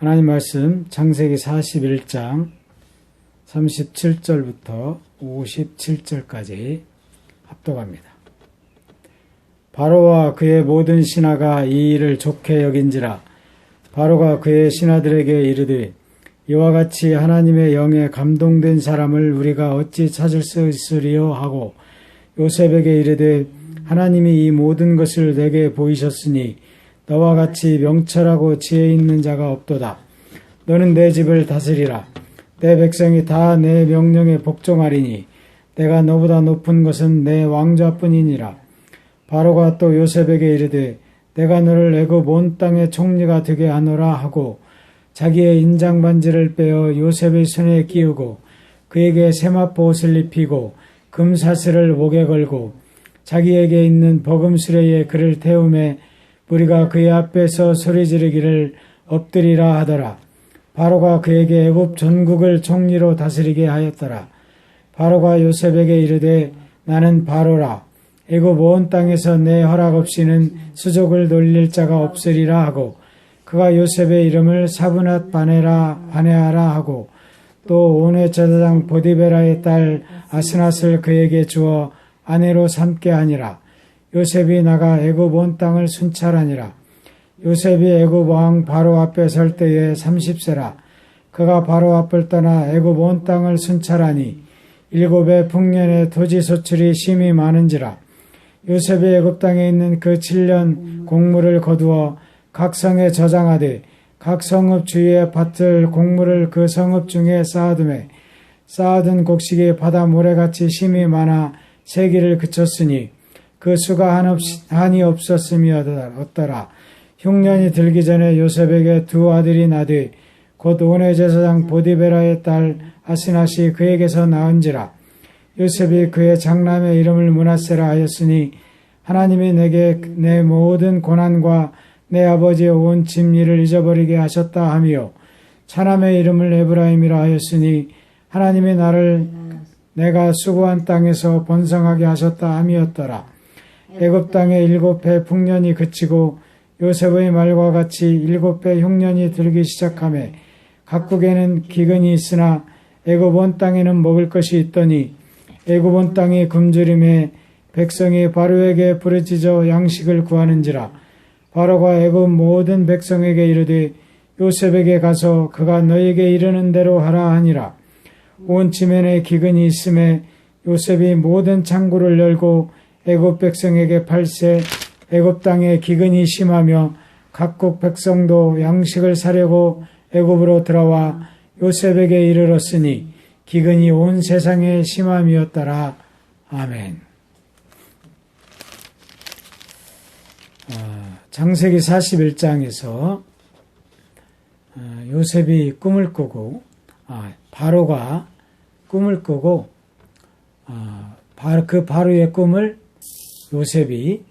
하나님 말씀 창세기 41장 37절부터 57절까지 합독합니다. 바로와 그의 모든 신하가 이 일을 좋게 여긴지라. 바로가 그의 신하들에게 이르되 이와 같이 하나님의 영에 감동된 사람을 우리가 어찌 찾을 수 있으리요 하고 요셉에게 이르되 하나님이 이 모든 것을 내게 보이셨으니 너와 같이 명철하고 지혜 있는 자가 없도다. 너는 내 집을 다스리라. 내 백성이 다 내 명령에 복종하리니 내가 너보다 높은 것은 내 왕좌뿐이니라. 바로가 또 요셉에게 이르되 내가 너를 애굽 온 땅의 총리가 되게 하노라 하고 자기의 인장 반지를 빼어 요셉의 손에 끼우고 그에게 세마포 옷을 입히고 금사슬을 목에 걸고 자기에게 있는 버금 수레에 그를 태우매 무리가 그의 앞에서 소리 지르기를 엎드리라 하더라. 바로가 그에게 애굽 전국을 총리로 다스리게 하였더라. 바로가 요셉에게 이르되 나는 바로라. 애굽 온 땅에서 내 허락 없이는 수족을 놀릴 자가 없으리라 하고 그가 요셉의 이름을 사브낫 바네하라 하고 또 온의 제사장 보디베라의 딸 아스낫을 그에게 주어 아내로 삼게 하니라. 요셉이 나가 애굽 온 땅을 순찰하니라. 요셉이 애굽 왕 바로 앞에 설 때에 30세라. 그가 바로 앞을 떠나 애굽 온 땅을 순찰하니 7의 풍년의 토지 소출이 심히 많은지라. 요셉이 애굽 땅에 있는 그 7년 곡물을 거두어 각 성에 저장하되 각 성읍 주위에 밭을 곡물을 그 성읍 중에 쌓아두매 쌓아둔 곡식이 바다 모래같이 심히 많아 세기를 그쳤으니 그 수가 한이 없었음이었더라. 흉년이 들기 전에 요셉에게 두 아들이 나되 곧 온의 제사장 보디베라의 딸 아스낫이 그에게서 낳은지라. 요셉이 그의 장남의 이름을 므낫세라 하였으니 하나님이 내게 내 모든 고난과 내 아버지의 온 진리를 잊어버리게 하셨다 하며 차남의 이름을 에브라임이라 하였으니 하나님이 나를 내가 수고한 땅에서 번성하게 하셨다 함이었더라. 애굽 땅에 7해 풍년이 그치고 요셉의 말과 같이 7배 흉년이 들기 시작하매 각국에는 기근이 있으나 애굽 온 땅에는 먹을 것이 있더니 애굽 온 땅이 굶주림에 백성이 바로에게 부르짖어 양식을 구하는지라. 바로가 애굽 모든 백성에게 이르되 요셉에게 가서 그가 너에게 이르는 대로 하라 하니라. 온 지면에 기근이 있음에 요셉이 모든 창구를 열고 애굽 백성에게 팔세 애굽 땅에 기근이 심하며 각국 백성도 양식을 사려고 애굽으로 들어와 요셉에게 이르렀으니 기근이 온 세상에 심함이었더라. 아멘. 창세기 41장에서 요셉이 꿈을 꾸고 바로가 꿈을 꾸고 그 바로의 꿈을 요셉이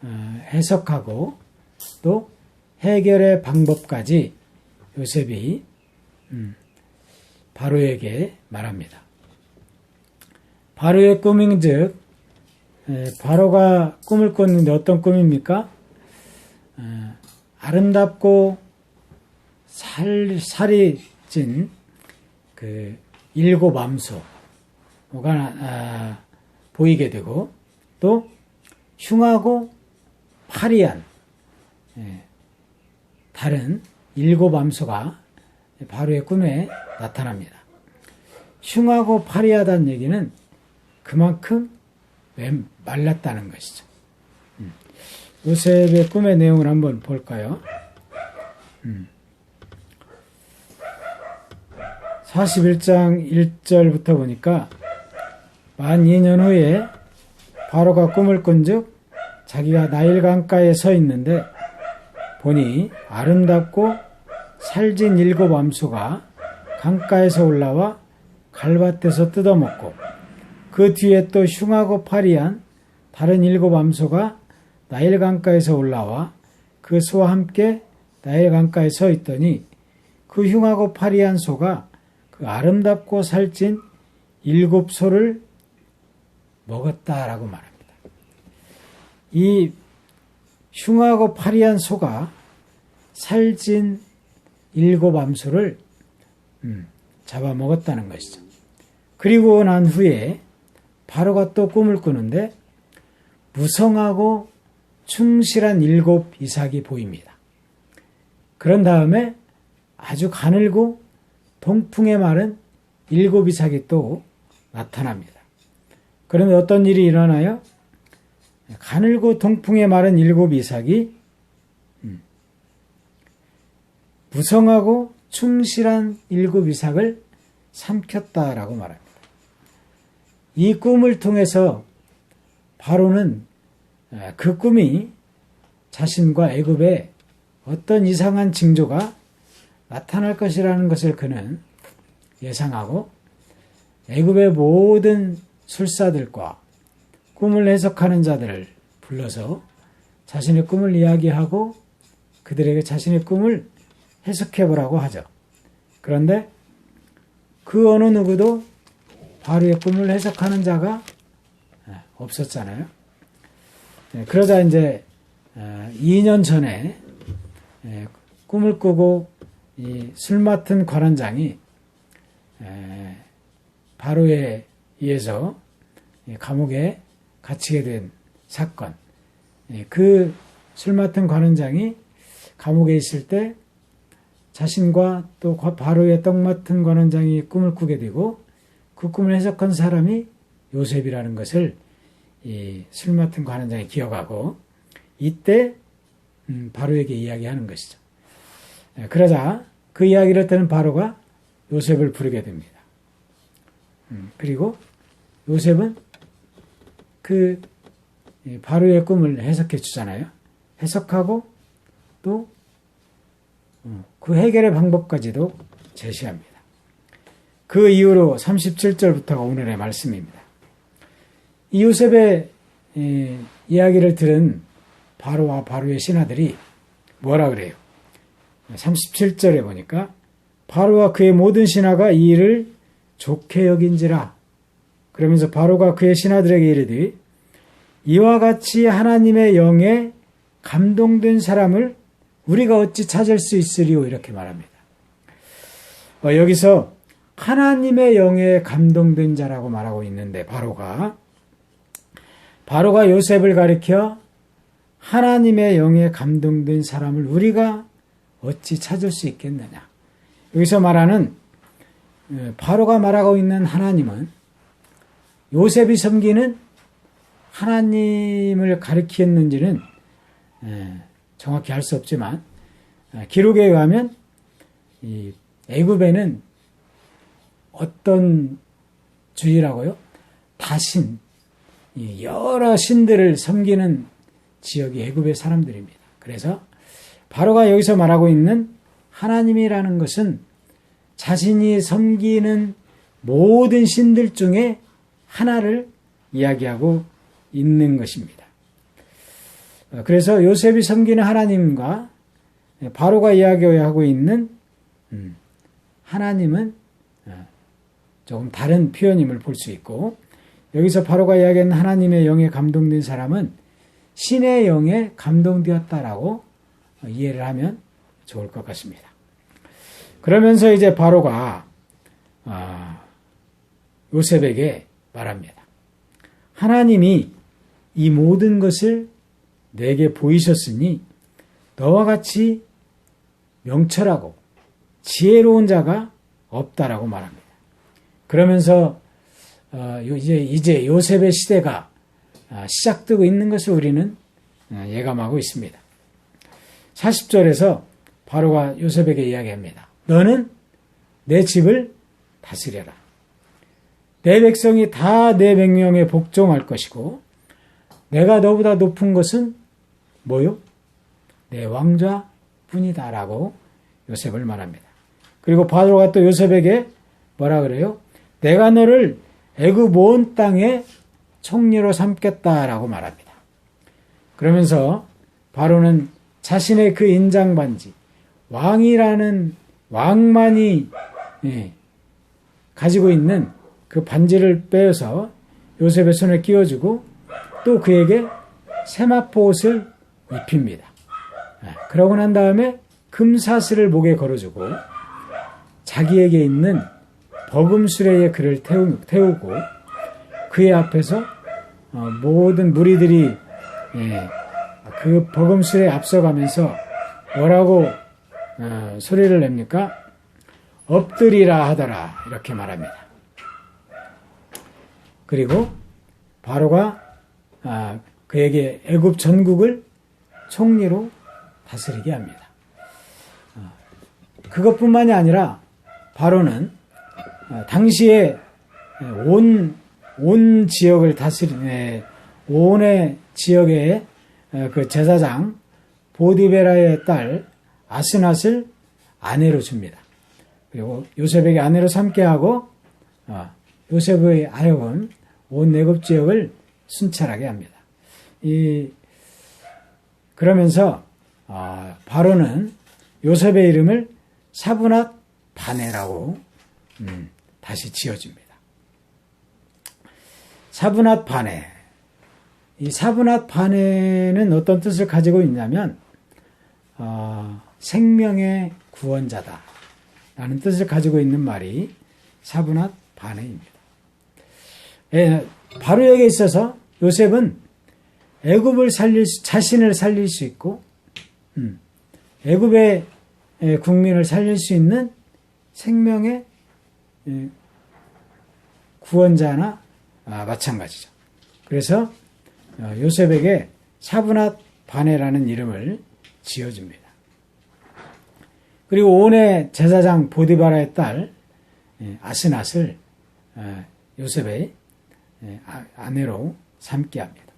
해석하고 또 해결의 방법까지 요셉이 바로에게 말합니다. 바로의 꿈인즉 바로가 꿈을 꿨는데 어떤 꿈입니까? 아름답고 살이 찐 그 7 암소가 보이게 되고 또 흉하고 파리한 다른 7 암소가 바로의 꿈에 나타납니다. 흉하고 파리하다는 얘기는 그만큼 말랐다는 것이죠. 요셉의 꿈의 내용을 한번 볼까요? 41장 1절부터 보니까 만 2년 후에 바로가 꿈을 꾼즉 자기가 나일 강가에 서 있는데 보니 아름답고 살진 7 암소가 강가에서 올라와 갈밭에서 뜯어먹고 그 뒤에 또 흉하고 파리한 다른 7 암소가 나일 강가에서 올라와 그 소와 함께 나일 강가에 서 있더니 그 흉하고 파리한 소가 그 아름답고 살찐 7 소를 먹었다라고 말합니다. 이 흉하고 파리한 소가 살찐 7 암소를 잡아먹었다는 것이죠. 그리고 난 후에 바로가 또 꿈을 꾸는데 무성하고 충실한 7 이삭이 보입니다. 그런 다음에 아주 가늘고 통풍에 마른 7 이삭이 또 나타납니다. 그러면 어떤 일이 일어나요? 가늘고 통풍에 마른 7 이삭이 무성하고 충실한 7 이삭을 삼켰다라고 말합니다. 이 꿈을 통해서 바로는 그 꿈이 자신과 애굽에 어떤 이상한 징조가 나타날 것이라는 것을 그는 예상하고 애굽의 모든 술사들과 꿈을 해석하는 자들을 불러서 자신의 꿈을 이야기하고 그들에게 자신의 꿈을 해석해보라고 하죠. 그런데 그 어느 누구도 바로의 꿈을 해석하는 자가 없었잖아요. 그러자 이제 2년 전에 꿈을 꾸고 이 술 맡은 관원장이 바로에 의해서 감옥에 갇히게 된 사건. 그 술 맡은 관원장이 감옥에 있을 때 자신과 또 바로의 떡 맡은 관원장이 꿈을 꾸게 되고 그 꿈을 해석한 사람이 요셉이라는 것을 이 술 맡은 관원장이 기억하고 이때 바로에게 이야기하는 것이죠. 그러자 그 이야기를 듣는 바로가 요셉을 부르게 됩니다. 그리고 요셉은 그 바로의 꿈을 해석해 주잖아요. 해석하고 또 그 해결의 방법까지도 제시합니다. 그 이후로 37절부터가 오늘의 말씀입니다. 이 요셉의 이야기를 들은 바로와 바로의 신하들이 뭐라 그래요? 37절에 보니까 바로와 그의 모든 신하가 이 일을 좋게 여긴지라. 그러면서 바로가 그의 신하들에게 이르되 이와 같이 하나님의 영에 감동된 사람을 우리가 어찌 찾을 수 있으리요? 이렇게 말합니다. 여기서 하나님의 영에 감동된 자라고 말하고 있는데 바로가 요셉을 가리켜 하나님의 영에 감동된 사람을 우리가 어찌 찾을 수 있겠느냐. 여기서 말하는 바로가 말하고 있는 하나님은 요셉이 섬기는 하나님을 가리키었는지는 정확히 알 수 없지만 기록에 의하면 이 애굽에는 어떤 주의라고요? 다신, 여러 신들을 섬기는 지역이 애굽의 사람들입니다. 그래서 바로가 여기서 말하고 있는 하나님이라는 것은 자신이 섬기는 모든 신들 중에 하나를 이야기하고 있는 것입니다. 그래서 요셉이 섬기는 하나님과 바로가 이야기하고 있는 하나님은 조금 다른 표현임을 볼 수 있고 여기서 바로가 이야기하는 하나님의 영에 감동된 사람은 신의 영에 감동되었다라고 이해를 하면 좋을 것 같습니다. 그러면서 이제 바로가 요셉에게 말합니다. 하나님이 이 모든 것을 내게 보이셨으니 너와 같이 명철하고 지혜로운 자가 없다라고 말합니다. 그러면서 이제 요셉의 시대가 시작되고 있는 것을 우리는 예감하고 있습니다. 40절에서 바로가 요셉에게 이야기합니다. 너는 내 집을 다스려라. 내 백성이 다 내 명령에 복종할 것이고 내가 너보다 높은 것은 뭐요? 내 왕좌뿐이다 라고 요셉을 말합니다. 그리고 바로가 또 요셉에게 뭐라 그래요? 내가 너를 애굽 온 땅에 총리로 삼겠다라고 말합니다. 그러면서 바로는 자신의 그 인장반지, 왕이라는 왕만이 가지고 있는 그 반지를 빼어서 요셉의 손에 끼워주고 또 그에게 세마포 옷을 입힙니다. 그러고 난 다음에 금사슬을 목에 걸어주고 자기에게 있는 버금수레에 그를 태우고 그의 앞에서 모든 무리들이 그 버금수레에 앞서가면서 뭐라고 소리를 냅니까? 엎드리라 하더라 이렇게 말합니다. 그리고 바로가 그에게 애굽 전국을 총리로 다스리게 합니다. 그것뿐만이 아니라 바로는 당시에 온 지역을 다스리는 온의 지역의 그 제사장 보디베라의 딸 아스낫을 아내로 줍니다. 그리고 요셉에게 아내로 삼게 하고 요셉의 하여금 온 애굽 지역을 순찰하게 합니다. 그러면서 바로는 요셉의 이름을 사브낫 바네라고 다시 지어줍니다. 사브낫 바네. 이 사브낫 바네는 어떤 뜻을 가지고 있냐면 생명의 구원자다 라는 뜻을 가지고 있는 말이 사브낫 바네입니다. 바로에게 있어서 요셉은 애굽을 자신을 살릴 수 있고 애굽의 국민을 살릴 수 있는 생명의 구원자나 마찬가지죠. 그래서 요셉에게 사브낫 바네라는 이름을 지어줍니다. 그리고 온의 제사장 보디바라의 딸 아스낫을 요셉의 아내로 삼게 합니다.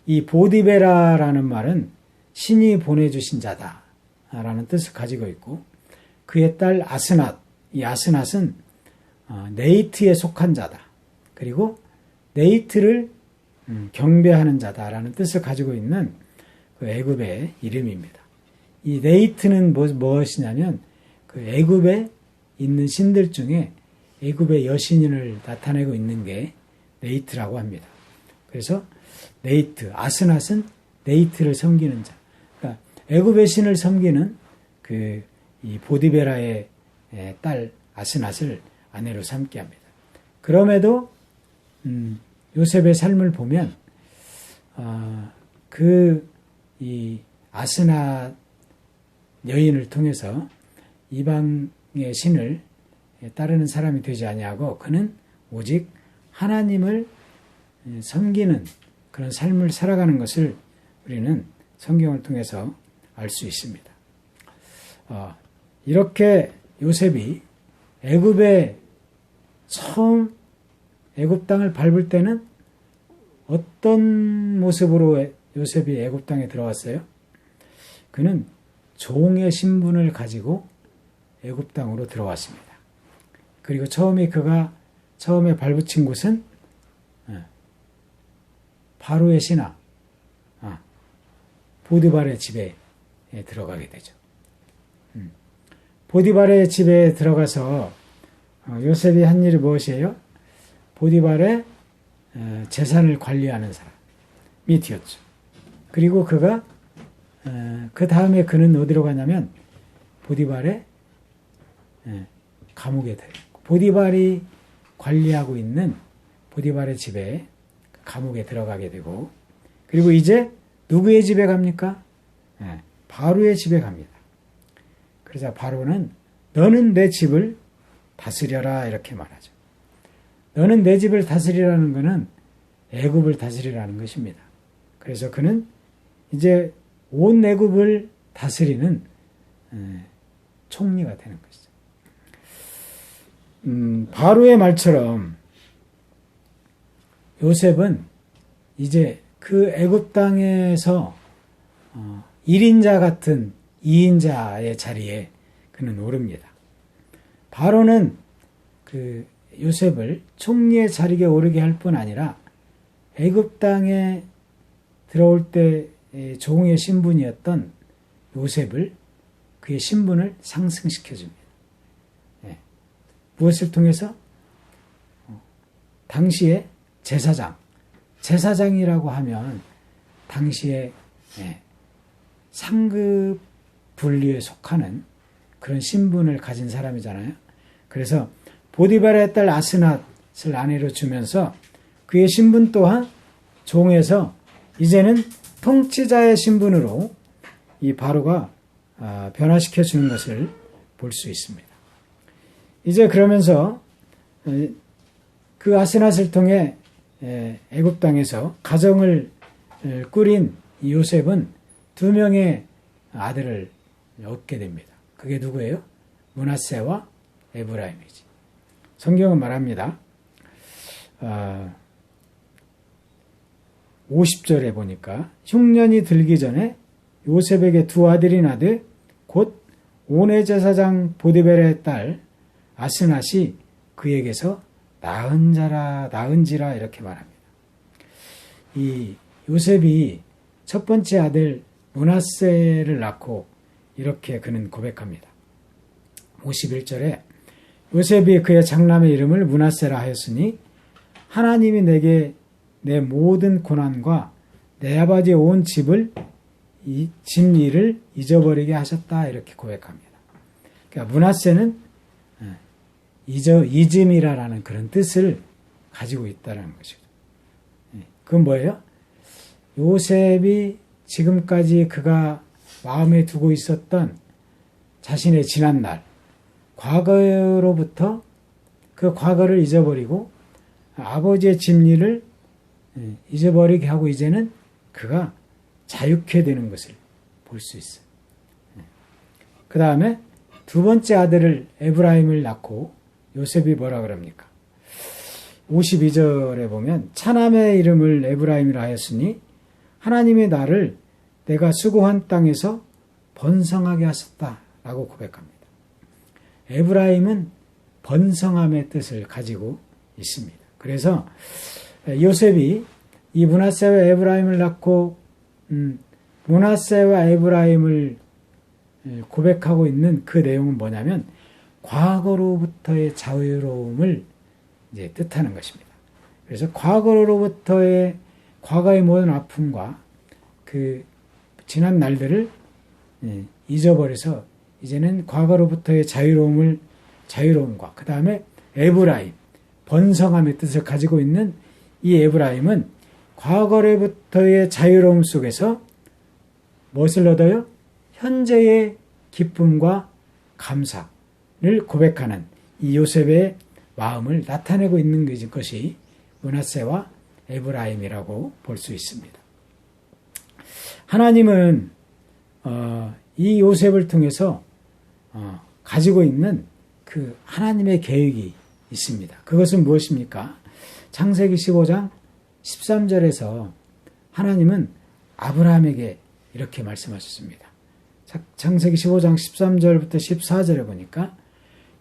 이 보디베라라는 말은 신이 보내주신 자다라는 뜻을 가지고 있고 그의 딸 아스낫, 이 아스낫은 네이트에 속한 자다. 그리고 네이트를 경배하는 자다라는 뜻을 가지고 있는 그 애굽의 이름입니다. 이 네이트는 무엇이냐면 그 애굽에 있는 신들 중에 애굽의 여신을 나타내고 있는 게 네이트라고 합니다. 그래서 네이트, 아스낫은 네이트를 섬기는 자. 그러니까 애굽의 신을 섬기는 이 보디베라의 딸 아스낫을 아내로 삼게 합니다. 그럼에도 요셉의 삶을 보면 이 아스낫 여인을 통해서 이방의 신을 따르는 사람이 되지 아니하고 그는 오직 하나님을 섬기는 그런 삶을 살아가는 것을 우리는 성경을 통해서 알 수 있습니다. 이렇게 요셉이 애굽에 처음 애굽 땅을 밟을 때는 어떤 모습으로 요셉이 애굽 땅에 들어왔어요? 그는 종의 신분을 가지고 애굽 땅으로 들어왔습니다. 그리고 그가 처음에 발붙인 곳은 바로의 신하 보디발의 집에 들어가게 되죠. 보디발의 집에 들어가서 요셉이 한 일이 무엇이에요? 보디발의 재산을 관리하는 사람이 되었죠. 그리고 그 다음에 그는 어디로 가냐면 보디발의 감옥에 들어요. 보디발이 관리하고 있는 보디발의 집에 감옥에 들어가게 되고 그리고 이제 누구의 집에 갑니까? 바로의 집에 갑니다. 그러자 바로는 너는 내 집을 다스려라 이렇게 말하죠. 너는 내 집을 다스리라는 것은 애굽을 다스리라는 것입니다. 그래서 그는 이제 온 애굽을 다스리는 총리가 되는 것이죠. 바로의 말처럼 요셉은 이제 그 애굽 땅에서 1인자 같은 2인자의 자리에 그는 오릅니다. 바로는 그 요셉을 총리의 자리에 오르게 할 뿐 아니라 애굽 땅에 들어올 때 종의 신분이었던 요셉을 그의 신분을 상승시켜줍니다. 무엇을 통해서? 당시에 제사장이라고 하면 당시에 상급 분류에 속하는 그런 신분을 가진 사람이잖아요. 그래서 보디발의 딸 아스낫을 아내로 주면서 그의 신분 또한 종에서 이제는 통치자의 신분으로 이 바로가 변화시켜 주는 것을 볼 수 있습니다. 이제 그러면서 그 아스낫을 통해 애굽 땅에서 가정을 꾸린 요셉은 2명의 아들을 얻게 됩니다. 그게 누구예요? 므낫세와 에브라임이지. 성경은 말합니다. 50절에 보니까 흉년이 들기 전에 요셉에게 2 아들이 나되 곧 온의 제사장 보디벨의 딸 아스낫이 그에게서 낳은지라 이렇게 말합니다. 이 요셉이 첫 번째 아들 므낫세를 낳고 이렇게 그는 고백합니다. 51절에 요셉이 그의 장남의 이름을 므낫세라 하였으니 하나님이 내게 내 모든 고난과 내 아버지의 온 집을 집 일을 잊어버리게 하셨다 이렇게 고백합니다. 그러니까 므낫세는 잊음이라는 그런 뜻을 가지고 있다는 것이죠. 그건 뭐예요? 요셉이 지금까지 그가 마음에 두고 있었던 자신의 지난 날, 과거로부터 그 과거를 잊어버리고 아버지의 집일을 잊어버리게 하고 이제는 그가 자유케 되는 것을 볼 수 있어요. 그 다음에 2번째 아들을 에브라임을 낳고 요셉이 뭐라 그럽니까? 52절에 보면 차남의 이름을 에브라임이라 하였으니 하나님의 나를 내가 수고한 땅에서 번성하게 하셨다라고 고백합니다. 에브라임은 번성함의 뜻을 가지고 있습니다. 그래서 요셉이 이 므낫세와 에브라임을 낳고 므낫세와 에브라임을 고백하고 있는 그 내용은 뭐냐면 과거로부터의 자유로움을 이제 뜻하는 것입니다. 그래서 과거의 모든 아픔과 그 지난 날들을 잊어버려서 이제는 과거로부터의 자유로움과 그 다음에 에브라임, 번성함의 뜻을 가지고 있는 이 에브라임은 과거로부터의 자유로움 속에서 무엇을 얻어요? 현재의 기쁨과 감사를 고백하는 이 요셉의 마음을 나타내고 있는 것이 므낫세와 에브라임이라고 볼 수 있습니다. 하나님은 이 요셉을 통해서 가지고 있는 그 하나님의 계획이 있습니다. 그것은 무엇입니까? 창세기 15장 13절에서 하나님은 아브라함에게 이렇게 말씀하셨습니다. 창세기 15장 13절부터 14절에 보니까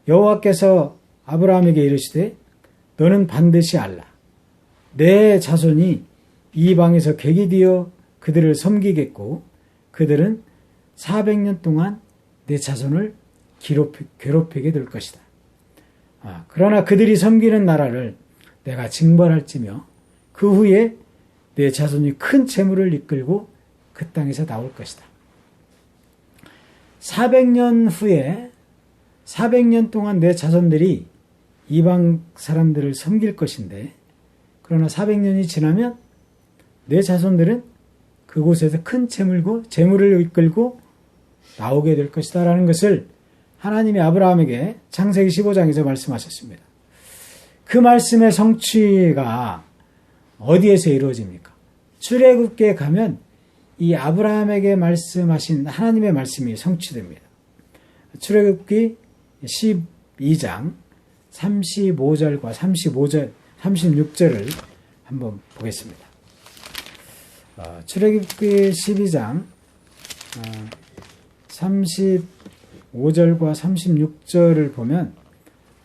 여호와께서 아브라함에게 이르시되 너는 반드시 알라. 내 자손이 이방에서 객이 되어 그들을 섬기겠고 그들은 400년 동안 내 자손을 괴롭히게 될 것이다. 그러나 그들이 섬기는 나라를 내가 징벌할지며 그 후에 내 자손이 큰 재물을 이끌고 그 땅에서 나올 것이다. 400년 후에 400년 동안 내 자손들이 이방 사람들을 섬길 것인데 그러나 400년이 지나면 내 자손들은 그곳에서 큰 재물을 이끌고 나오게 될 것이다 라는 것을 하나님이 아브라함에게 창세기 15장에서 말씀하셨습니다. 그 말씀의 성취가 어디에서 이루어집니까? 출애굽기에 가면 이 아브라함에게 말씀하신 하나님의 말씀이 성취됩니다. 출애굽기 12장 35절과 36절을 한번 보겠습니다. 출애굽기 12장 35절과 36절을 보면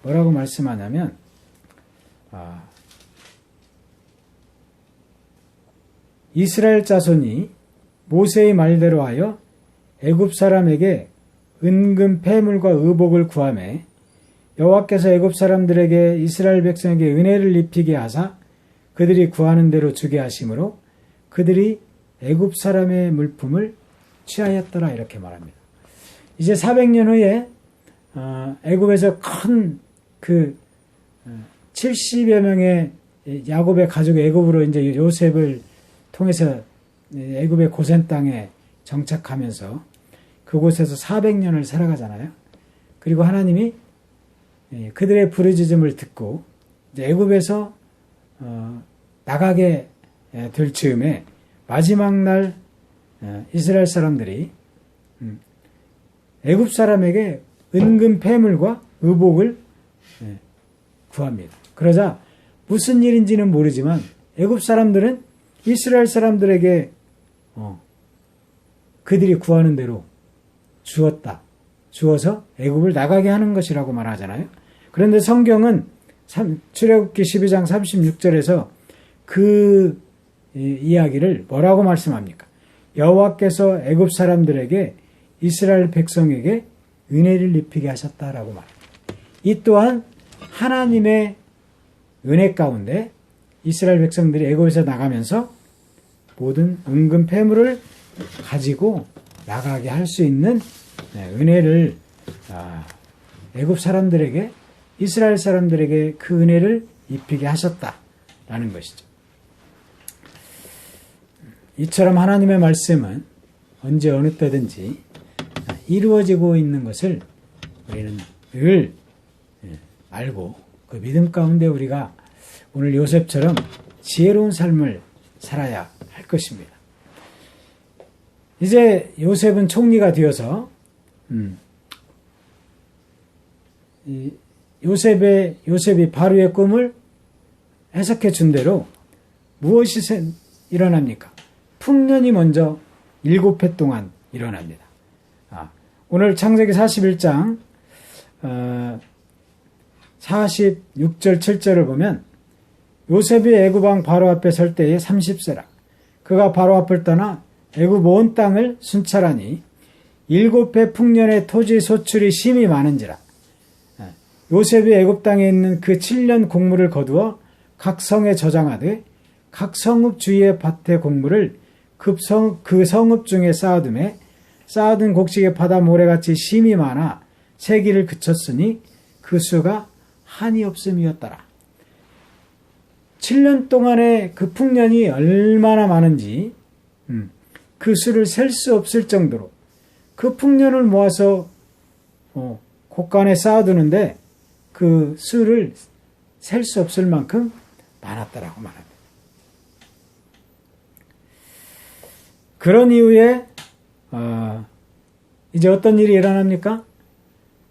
뭐라고 말씀하냐면 이스라엘 자손이 모세의 말대로 하여 애굽 사람에게 은금 패물과 의복을 구하매 여호와께서 애굽 사람들에게 이스라엘 백성에게 은혜를 입히게 하사 그들이 구하는 대로 주게 하심으로 그들이 애굽 사람의 물품을 취하였더라 이렇게 말합니다. 이제 400년 후에 애굽에서 큰 그 70여 명의 야곱의 가족이 애굽으로 이제 요셉을 통해서 애굽의 고센 땅에 정착하면서 그곳에서 400년을 살아가잖아요. 그리고 하나님이 그들의 부르짖음을 듣고 이제 애굽에서 나가게 될 즈음에 마지막 날 이스라엘 사람들이 애굽 사람에게 은금 패물과 의복을 구합니다. 그러자 무슨 일인지는 모르지만 애굽 사람들은 이스라엘 사람들에게 그들이 구하는 대로 주어서 애굽을 나가게 하는 것이라고 말하잖아요. 그런데 성경은 출애굽기 12장 36절에서 그 이야기를 뭐라고 말씀합니까? 여호와께서 애굽 사람들에게 이스라엘 백성에게 은혜를 입히게 하셨다라고 말합니다. 이 또한 하나님의 은혜 가운데 이스라엘 백성들이 애굽에서 나가면서 모든 은금 패물을 가지고 나가게 할 수 있는 은혜를 애굽 사람들에게 이스라엘 사람들에게 그 은혜를 입히게 하셨다라는 것이죠. 이처럼 하나님의 말씀은 언제 어느 때든지 이루어지고 있는 것을 우리는 늘 알고 그 믿음 가운데 우리가 오늘 요셉처럼 지혜로운 삶을 살아야 할 것입니다. 이제 요셉은 총리가 되어서 요셉이 바로의 꿈을 해석해 준 대로 무엇이 일어납니까? 풍년이 먼저 7해 동안 일어납니다. 오늘 창세기 41장 46절 7절을 보면 요셉이 애굽 왕 바로 앞에 설 때에 30세라. 그가 바로 앞을 떠나 애굽 온 땅을 순찰하니 7해 풍년의 토지 소출이 심히 많은지라. 요셉이 애굽 땅에 있는 그 7년 곡물을 거두어 각 성에 저장하되 각 성읍 주위의 밭의 곡물을 그 성읍 중에 쌓아두매 쌓아둔 곡식의 바다 모래같이 심이 많아 세기를 그쳤으니 그 수가 한이 없음이었더라. 7년 동안의 그 풍년이 얼마나 많은지 그 수를 셀 수 없을 정도로 그 풍년을 모아서 곳간에 쌓아두는데 그 수를 셀 수 없을 만큼 많았다라고 말합니다. 그런 이후에 이제 어떤 일이 일어납니까?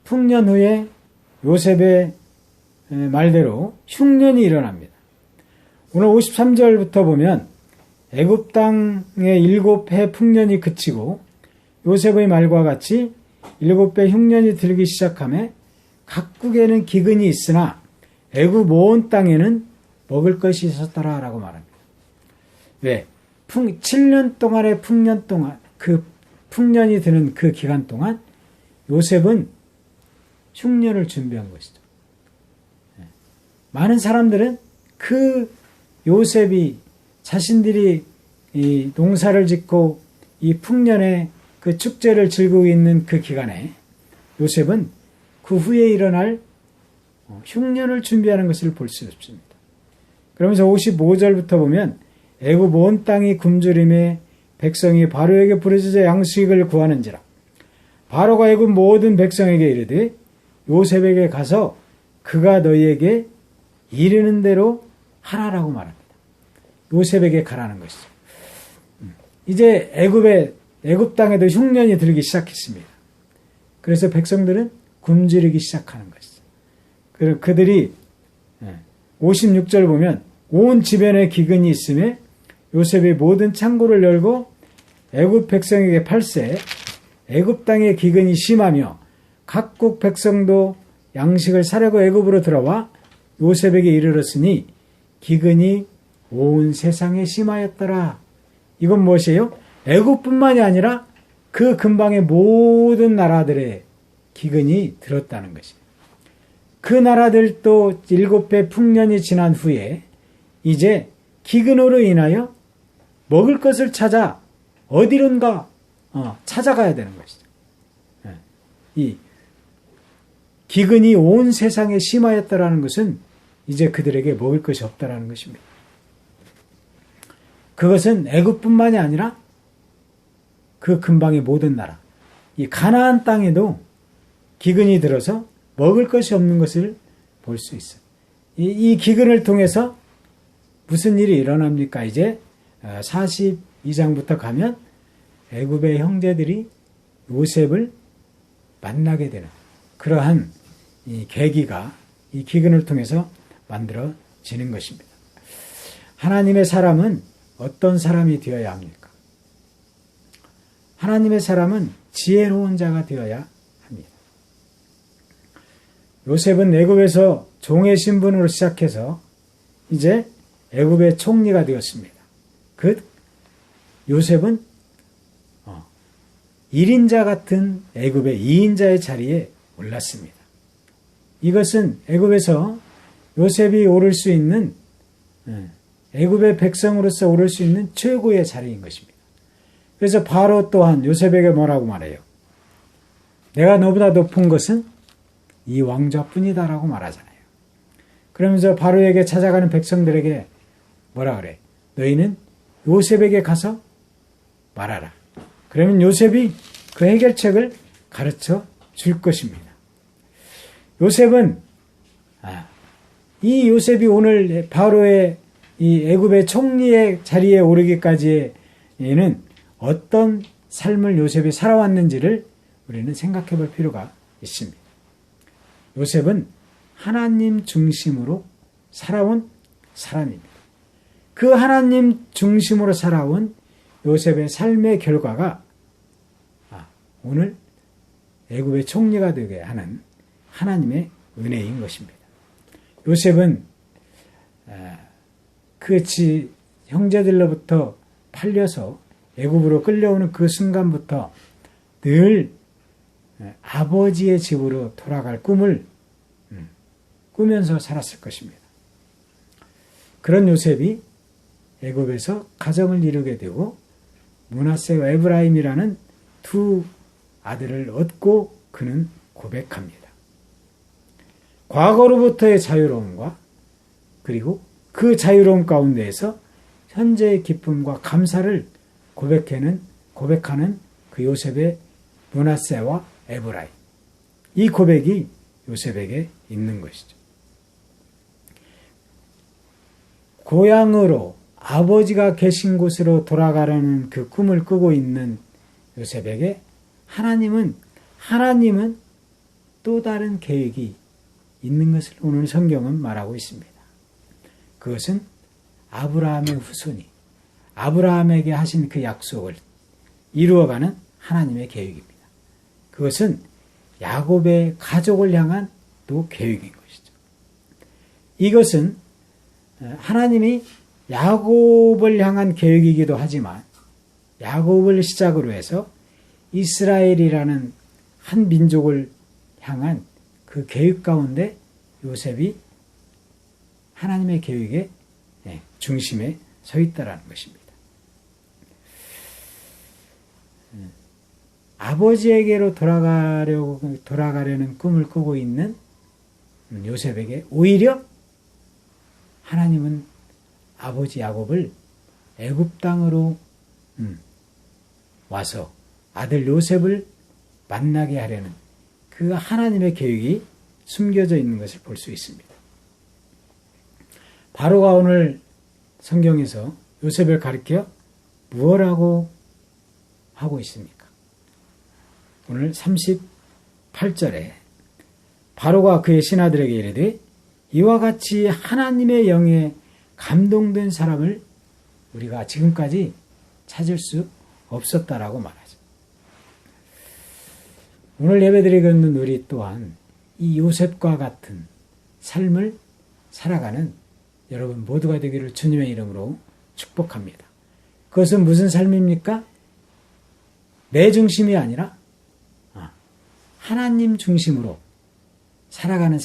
풍년 후에 요셉의 말대로 흉년이 일어납니다. 오늘 53절부터 보면 애굽 땅의 7해 풍년이 그치고 요셉의 말과 같이 7배 흉년이 들기 시작하며 각국에는 기근이 있으나 애굽 온 땅에는 먹을 것이 있었더라라고 말합니다. 왜? 7년 동안의 풍년 동안 그 풍년이 드는 그 기간 동안 요셉은 흉년을 준비한 것이죠. 많은 사람들은 그 요셉이 자신들이 이 농사를 짓고 이 풍년의 그 축제를 즐기고 있는 그 기간에 요셉은 그 후에 일어날 흉년을 준비하는 것을 볼 수 없습니다. 그러면서 55절부터 보면 애굽 온 땅이 굶주림에 백성이 바로에게 부르짖어 양식을 구하는지라. 바로가 애굽 모든 백성에게 이르되 요셉에게 가서 그가 너희에게 이르는 대로 하라라고 말합니다. 요셉에게 가라는 것이죠. 이제 애굽 땅에도 흉년이 들기 시작했습니다. 그래서 백성들은 굶주리기 시작하는 것이죠. 그리고 그들이 56절 보면 온 지변에 기근이 있음에 요셉이 모든 창고를 열고 애굽 백성에게 팔세 애굽 땅에 기근이 심하며 각국 백성도 양식을 사려고 애굽으로 들어와 요셉에게 이르렀으니 기근이 온 세상에 심하였더라. 이건 무엇이에요? 애굽뿐만이 아니라 그 근방의 모든 나라들의 기근이 들었다는 것입니다. 그 나라들도 7배 풍년이 지난 후에 이제 기근으로 인하여 먹을 것을 찾아 어디론가 찾아가야 되는 것이죠. 이 기근이 온 세상에 심하였다라는 것은 이제 그들에게 먹을 것이 없다라는 것입니다. 그것은 애굽뿐만이 아니라 그 근방의 모든 나라, 이 가나안 땅에도 기근이 들어서 먹을 것이 없는 것을 볼 수 있어요. 이 기근을 통해서 무슨 일이 일어납니까? 이제 42장부터 가면 애굽의 형제들이 요셉을 만나게 되는 그러한 이 계기가 이 기근을 통해서 만들어지는 것입니다. 하나님의 사람은 어떤 사람이 되어야 합니까? 하나님의 사람은 지혜로운 자가 되어야 합니다. 요셉은 애굽에서 종의 신분으로 시작해서 이제 애굽의 총리가 되었습니다. 그 요셉은 1인자 같은 애굽의 2인자의 자리에 올랐습니다. 이것은 애굽에서 요셉이 오를 수 있는 애굽의 백성으로서 오를 수 있는 최고의 자리인 것입니다. 그래서 바로 또한 요셉에게 뭐라고 말해요? 내가 너보다 높은 것은 이 왕좌뿐이다라고 말하잖아요. 그러면서 바로에게 찾아가는 백성들에게 뭐라 그래? 너희는 요셉에게 가서 말하라. 그러면 요셉이 그 해결책을 가르쳐 줄 것입니다. 요셉은 이 요셉이 오늘 바로의 이 애굽의 총리의 자리에 오르기까지에는 어떤 삶을 요셉이 살아왔는지를 우리는 생각해 볼 필요가 있습니다. 요셉은 하나님 중심으로 살아온 사람입니다. 그 하나님 중심으로 살아온 요셉의 삶의 결과가 오늘 애굽의 총리가 되게 하는 하나님의 은혜인 것입니다. 요셉은 그 형제들로부터 팔려서 애굽으로 끌려오는 그 순간부터 늘 아버지의 집으로 돌아갈 꿈을 꾸면서 살았을 것입니다. 그런 요셉이 애굽에서 가정을 이루게 되고 므낫세와 에브라임이라는 두 아들을 얻고 그는 고백합니다. 과거로부터의 자유로움과 그리고 그 자유로움 가운데에서 현재의 기쁨과 감사를 고백하는 그 요셉의 므낫세와 에브라임. 이 고백이 요셉에게 있는 것이죠. 고향으로 아버지가 계신 곳으로 돌아가려는 그 꿈을 꾸고 있는 요셉에게 하나님은 또 다른 계획이 있는 것을 오늘 성경은 말하고 있습니다. 그것은 아브라함의 후손이 아브라함에게 하신 그 약속을 이루어가는 하나님의 계획입니다. 그것은 야곱의 가족을 향한 또 계획인 것이죠. 이것은 하나님이 야곱을 향한 계획이기도 하지만 야곱을 시작으로 해서 이스라엘이라는 한 민족을 향한 그 계획 가운데 요셉이 하나님의 계획의 중심에 서 있다라는 것입니다. 아버지에게로 돌아가려는 꿈을 꾸고 있는 요셉에게 오히려 하나님은 아버지 야곱을 애굽 땅으로 와서 아들 요셉을 만나게 하려는 그 하나님의 계획이 숨겨져 있는 것을 볼 수 있습니다. 바로가 오늘 성경에서 요셉을 가리켜 무엇라고 하고 있습니까? 오늘 38절에 바로가 그의 신하들에게 이르되 이와 같이 하나님의 영에 감동된 사람을 우리가 지금까지 찾을 수 없었다라고 말하죠. 오늘 예배드리고 있는 우리 또한 이 요셉과 같은 삶을 살아가는 여러분 모두가 되기를 주님의 이름으로 축복합니다. 그것은 무슨 삶입니까? 내 중심이 아니라 하나님 중심으로 살아가는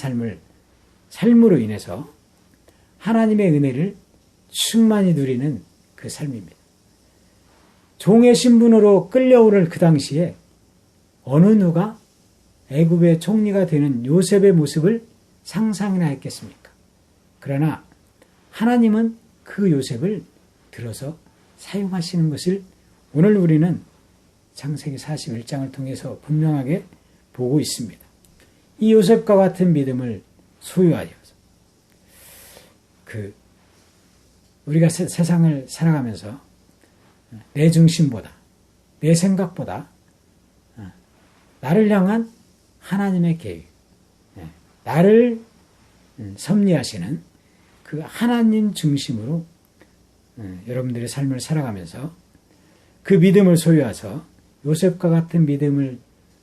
삶으로 인해서 하나님의 은혜를 충만히 누리는 그 삶입니다. 종의 신분으로 끌려오를 그 당시에 어느 누가 애굽의 총리가 되는 요셉의 모습을 상상이나 했겠습니까? 그러나 하나님은 그 요셉을 들어서 사용하시는 것을 오늘 우리는 창세기 41장을 통해서 분명하게 보고 있습니다. 이 요셉과 같은 믿음을 소유하여서 우리가 세상을 살아가면서 내 중심보다, 내 생각보다 나를 향한 하나님의 계획, 나를 섭리하시는 그 하나님 중심으로 여러분들의 삶을 살아가면서 그 믿음을 소유해서 요셉과 같은 믿음을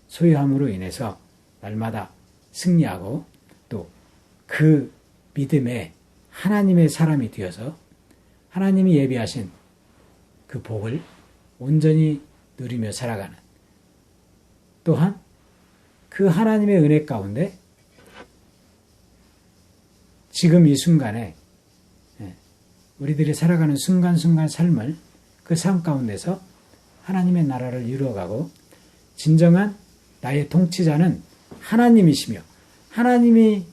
소유함으로 인해서 날마다 승리하고 또 그 믿음에 하나님의 사람이 되어서 하나님이 예비하신 그 복을 온전히 누리며 살아가는, 또한 그 하나님의 은혜 가운데 지금 이 순간에 우리들이 살아가는 순간순간 삶을 그 삶 가운데서 하나님의 나라를 이루어가고 진정한 나의 통치자는 하나님이시며 하나님이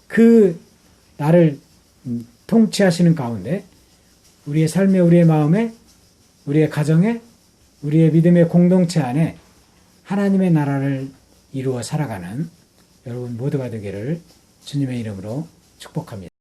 그 나를 통치하시는 가운데 우리의 삶에, 우리의 마음에, 우리의 가정에, 우리의 믿음의 공동체 안에 하나님의 나라를 이루어 살아가는 여러분 모두가 되기를 주님의 이름으로 축복합니다.